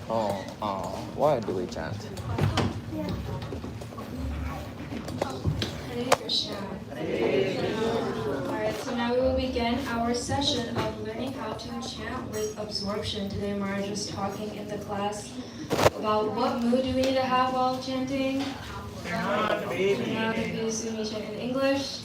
Why do we chant? Hare Krishna. Alright, so now we will begin our session of learning how to chant with absorption. Today Maharaj was talking in the class about what mood do we need to have while chanting. In English.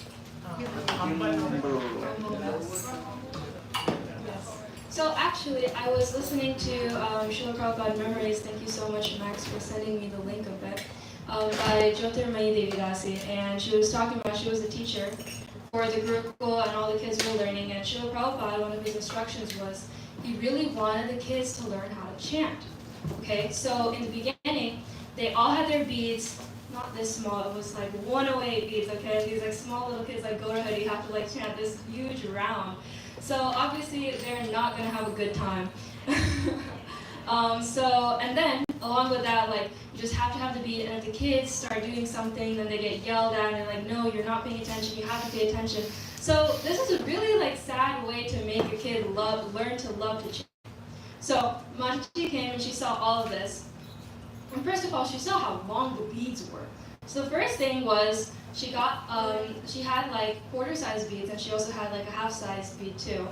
So actually, I was listening to Srila Prabhupada Memories. Thank you so much, Max, for sending me the link of it. By Jyotirmayi Devidasi, and she was talking about, she was a teacher for the Gurukul and all the kids were learning, and Srila Prabhupada, one of his instructions was, he really wanted the kids to learn how to chant. Okay, so in the beginning, they all had their beads, not this small, it was like 108 beads, okay? These like small little kids like go ahead, you have to like chant this huge round. So obviously they're not gonna have a good time. And then along with that, like you just have to have the beat, and if the kids start doing something, then they get yelled at and like, no, you're not paying attention, you have to pay attention. So this is a really like sad way to make a kid learn to love to chant. So Mataji came and she saw all of this. And first of all, she saw how long the beads were. So the first thing was she got, she had like quarter-size beads, and she also had like a half-size bead too.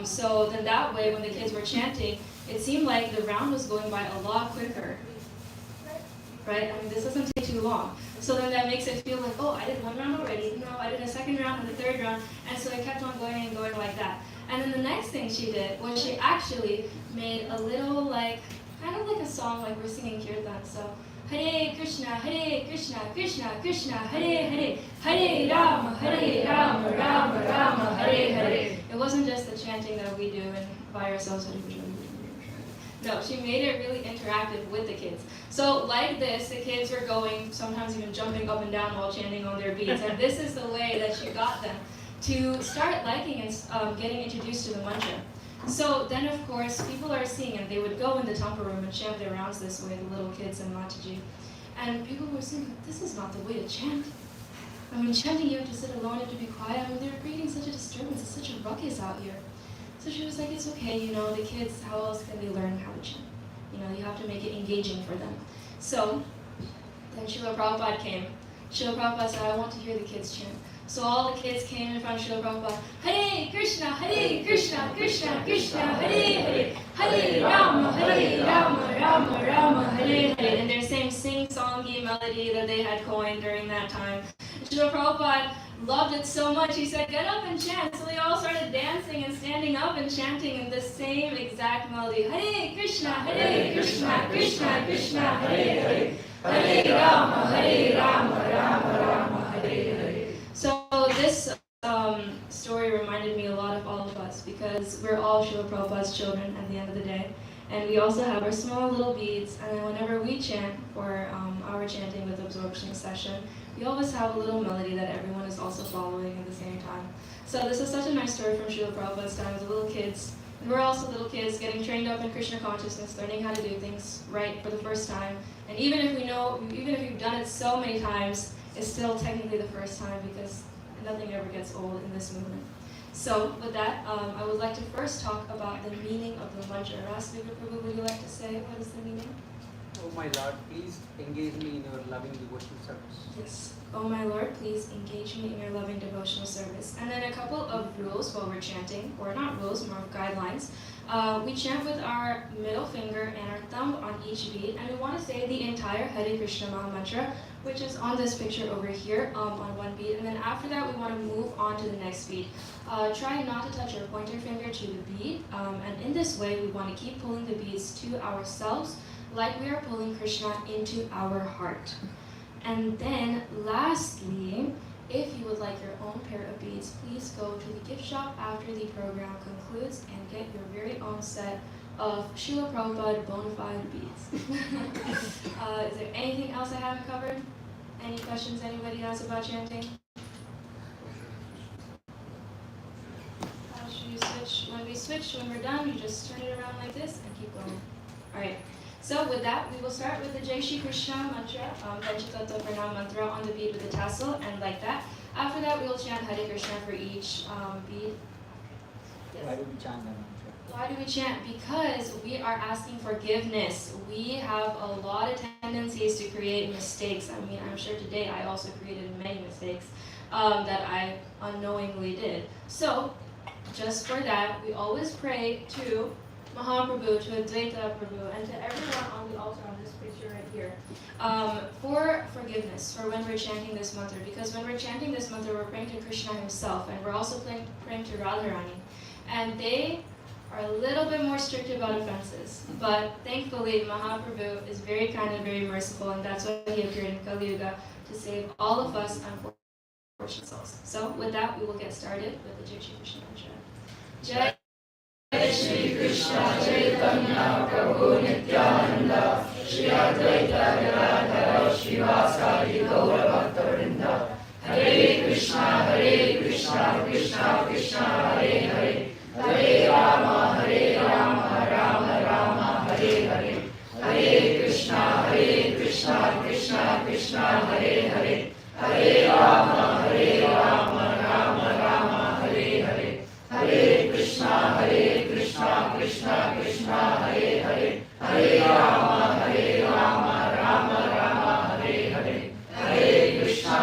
So then that way, when the kids were chanting, it seemed like the round was going by a lot quicker. Right? I mean, this doesn't take too long. So then that makes it feel like, oh, I did one round already. No, I did a second round and the third round. And so it kept on going and going like that. And then the next thing she did was she actually made a little like, kind of like a song like we're singing kirtan. So, Hare Krishna, Krishna Krishna, Hare Hare, Hare Rama, Rama Rama, Hare Hare. It wasn't just the chanting that we do and by ourselves. No, she made it really interactive with the kids. So like this, the kids were going, sometimes even jumping up and down while chanting on their beads. And this is the way that she got them to start liking and getting introduced to the mantra. So then, of course, people are seeing, and they would go in the temple room and chant their rounds this way, the little kids and Mataji. And people were saying, this is not the way to chant. I mean, chanting, you have to sit alone, you have to be quiet. I mean, they're creating such a disturbance, it's such a ruckus out here. So she was like, it's okay, you know, the kids, how else can they learn how to chant? You know, you have to make it engaging for them. So then Srila Prabhupada came. Srila Prabhupada said, I want to hear the kids chant. So all the kids came in front of Srila Prabhupada, Hare Krishna, Krishna Krishna, Hare Hare, Hare Rama, Rama Rama, Hare Hare. And their same sing-songy melody that they had coined during that time. Srila Prabhupada loved it so much, he said, get up and chant. So they all started dancing and standing up and chanting in the same exact melody. Hare Krishna, Krishna Krishna, Hare Hare, Hare Rama, Rama Hare Hare. So this story reminded me a lot of all of us, because we're all Srila Prabhupada's children at the end of the day. And we also have our small little beads, and then whenever we chant for our chanting with absorption session, we always have a little melody that everyone is also following at the same time. So this is such a nice story from Srila Prabhupada's time with the little kids. And we're also little kids getting trained up in Krishna consciousness, learning how to do things right for the first time. And even if you've done it so many times, it's still technically the first time, because nothing ever gets old in this movement. So with that, I would like to first talk about the meaning of the mantra. Rasvika Prabhu, would you like to say what is the meaning? Oh my Lord, please engage me in your loving devotional service. Yes. Oh my Lord, please engage me in your loving devotional service. And then a couple of rules while we're chanting, or not rules, more of guidelines. We chant with our middle finger and our thumb on each bead, and we want to say the entire Hare Krishna Maha Mantra, which is on this picture over here on one bead. And then after that, we want to move on to the next bead. Try not to touch your pointer finger to the bead, and in this way, we want to keep pulling the beads to ourselves, like we are pulling Krishna into our heart. And then lastly, if you would like your own pair of beads, please go to the gift shop after the program concludes and get your very own set of Srila Prabhupada bona fide beads. Is there anything else I haven't covered? Any questions anybody has about chanting? Should you switch? When we switch, when we're done, you just turn it around like this and keep going. All right. So with that, we will start with the Jai Shri Krishna mantra, Panchatattva Pranam mantra on the bead with the tassel, and like that. After that, we will chant Hare Krishna for each bead. Yes. Why do we chant the mantra? Why do we chant? Because we are asking forgiveness. We have a lot of tendencies to create mistakes. I mean, I'm sure today I also created many mistakes that I unknowingly did. So, just for that, we always pray to Mahaprabhu, to Advaita Prabhu, and to everyone on the altar on this picture right here, for forgiveness, for when we're chanting this mantra. Because when we're chanting this mantra, we're praying to Krishna himself, and we're also praying to Radharani. And they are a little bit more strict about offenses. But thankfully, Mahaprabhu is very kind and very merciful, and that's why he appeared in Kali Yuga, to save all of us unfortunate souls. So with that, we will get started with the Jai Shri Krishna mantra. Jai Shri Krishna Chaitanya Prabhu Nityananda Shri Advaita Gadadhara Shivasari Gaura Bhakta-vrinda Hare Krishna Krishna Krishna Hare Hare Hare Rama Rama Rama Hare Hare Hare Krishna Krishna Krishna Hare Hare Hare Rama Rama Rama Hare Hare Hare Krishna Krishna Krishna Hare Hare Hare Rama Rama Hare Hare Hare Krishna Krishna Krishna Hare Hare Hare Rama Rama Hare Hare Hare Krishna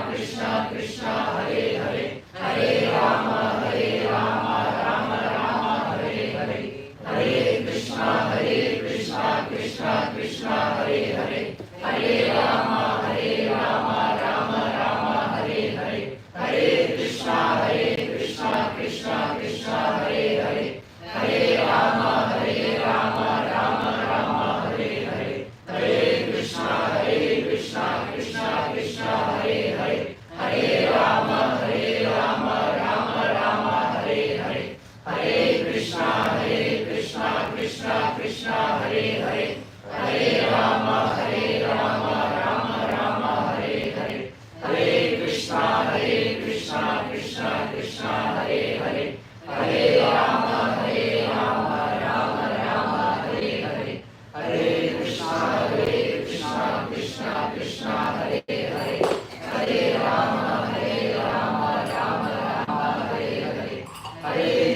Krishna Krishna Hare Hare Hare Rama Rama Hare Hare Hare Krishna Krishna Krishna Hare Hare Hare Rama Rama Hare Hare Hare Krishna Krishna Krishna Hare Hare Hare Rama Rama Hare Hare Hare Krishna Krishna Krishna Hare Hare Hare Rama Rama Hare Hare Hare Krishna Krishna Krishna Hare Hare Hare Rama Rama Hare Hare Hare Krishna Krishna Krishna Hare Hare Hare Rama Rama Hare Hare Hare Krishna Krishna Krishna Hare Hare Hare Rama Rama Hare Hare Hare Krishna Krishna Krishna Hare Hare Hare Rama Rama Hare Hare Hare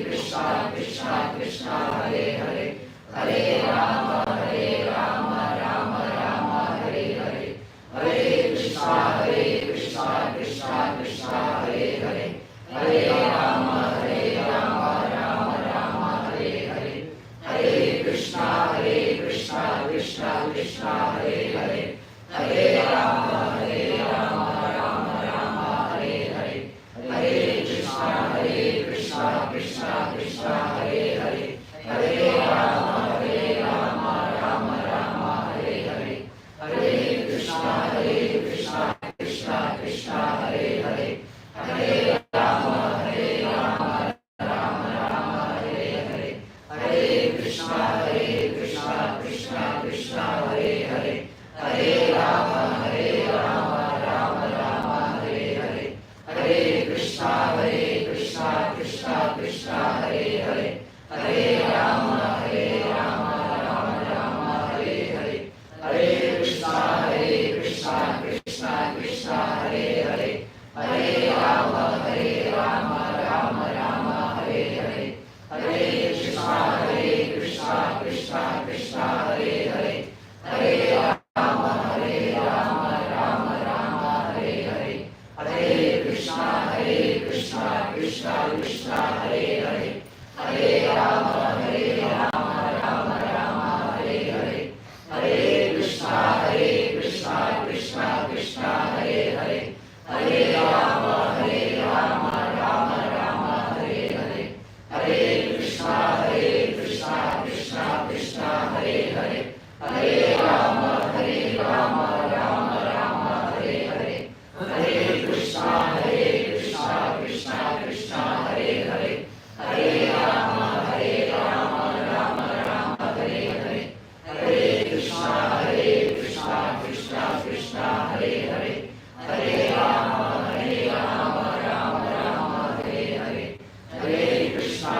Krishna Krishna Krishna Hare Hare Hare Rama Rama Hare Hare Hare Krishna Krishna Krishna Hare Hare Hare Rama Rama Hare Hare Hare Krishna Krishna Krishna Hare Hare Hare Rama Rama Hare Hare Hare Krishna Krishna Krishna Hare Hare Hare Rama Rama Hare Hare Hare Krishna Krishna Krishna Hare Hare Hare Rama Rama Hare Hare Hare Krishna Krishna Krishna Hare Hare Hare Rama Rama Hare Hare Hare Krishna Krishna Krishna Hare Hare Hare Rama Rama Hare Hare Hare Krishna Krishna Krishna Hare Hare Hare Rama Rama Hare Hare Hare Krishna Krishna Krishna Hare Hare Hare Rama Rama Hare Hare Hare Krishna Krishna Krishna Hare Hare Hare Rama Rama Hare Hare Hare Krishna Krishna Krishna Hare Hare Hare Rama Rama Hare Hare Hare Krishna Krishna Krishna Hare Hare Hare Rama Rama Hare Hare Hare Krishna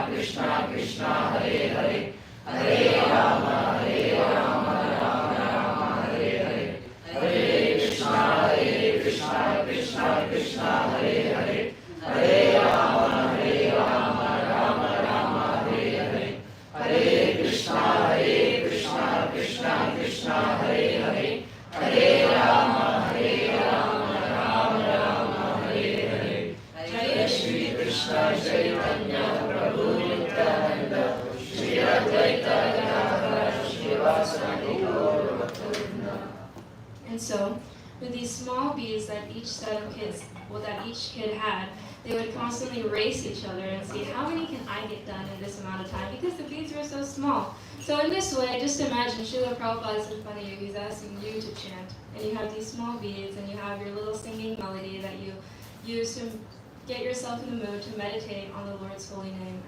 Krishna Krishna Hare Hare Hare Rama Rama Hare Hare Hare Krishna Krishna Krishna Hare Hare Hare Rama And so, with these small beads that each kid had, they would constantly race each other and see how many can I get done in this amount of time because the beads were so small. So in this way, just imagine Srila Prabhupada is in front of you, he's asking you to chant. And you have these small beads and you have your little singing melody that you use to get yourself in the mood to meditate on the Lord's holy name.